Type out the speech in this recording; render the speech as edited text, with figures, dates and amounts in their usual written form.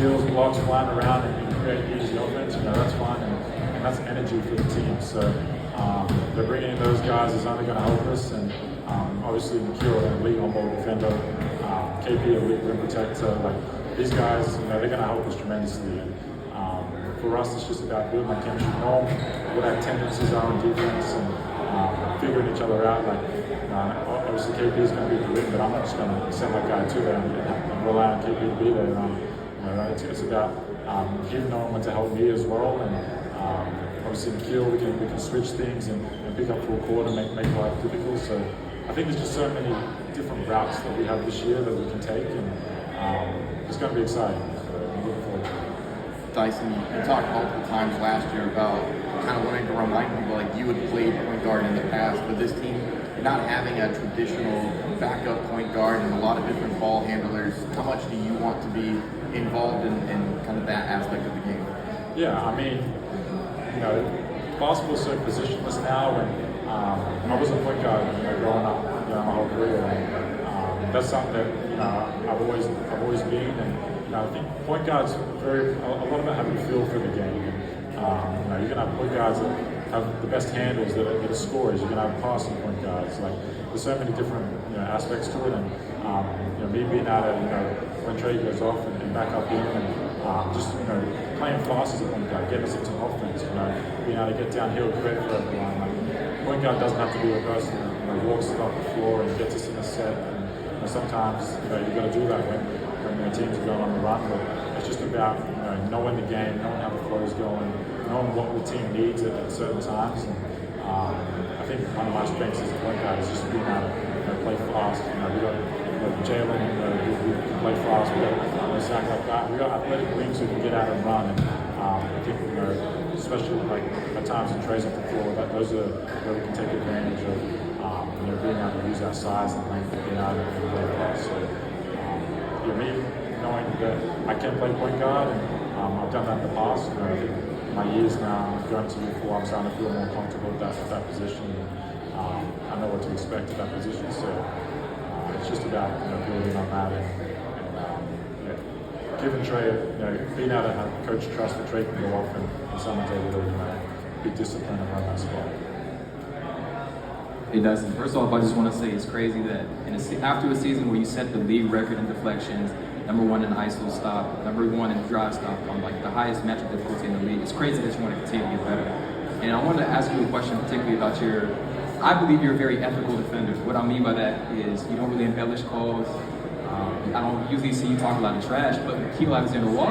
steals, blocks, flying around and create easy offense, that's fun and that's energy for the team. So they're bringing in those guys is only going to help us. And obviously, Nikhil, an elite on-ball defender, KP, elite rim protector. Like these guys, they're going to help us tremendously. And for us, it's just about building that chemistry, knowing what our tendencies are on defense, and figuring each other out. Like obviously, KP is going to be the rim, but I'm not just going to send that guy to there and rely on KP to be there. It's about him knowing when to help me as well. And obviously, in Kiel, we can switch things and pick up full court and make life difficult. So I think there's just so many different routes that we have this year that we can take, and it's going to be exciting. So I'm looking forward to it. Dyson, you talked multiple times last year about kind of wanting to remind people like you had played point guard in the past, but this team not having a traditional backup point guard and a lot of different ball handlers. How much do you want to be involved in kind of that aspect of the game? Yeah, I mean, basketball's so positionless now. When I was a point guard, growing up, my whole career, and that's something that I've always been. And I think point guards a lot of it have a feel for the game. And, you can have point guards that have the best handles, that are scorers. You can have passing point guards. Like there's so many different aspects to it. And me being able to when Trey goes off and back up in and just playing fast as a point guard, getting us into offense. Being able to get downhill, create for everyone. Like point guard doesn't have to be a person who walks it off the floor and gets us in a set. And sometimes you've got to do that when teams are going on the run. But it's just about knowing the game, knowing how the flow is going, knowing what the team needs at certain times. And I think one of my strengths as a point guard is just being able to play fast. We got Jalen who can play fast. We got Zach like that. We got athletic wings who can get out and run. And I think especially like at times in Trey's off the floor, those are where we can take advantage of being able to use our size and length and being able to play fast. So me knowing that I can play point guard, and I've done that in the past. I think my years now going to year 4, I'm starting to feel more comfortable with that position. I know what to expect at that position. So it's just about building on that and giving Trey, being able to have coach trust that Trey can go off and someone's able to be disciplined and run that spot. It doesn't. First off, I just want to say it's crazy that after a season where you set the league record in deflections, #1 in ISO stop, #1 in drive stop, on like the highest matchup difficulty in the league, it's crazy that you want to continue to get better. And I wanted to ask you a question particularly about I believe you're a very ethical defender. What I mean by that is you don't really embellish calls. I don't usually see you talk a lot of trash, but Nikhil Alexander-Walker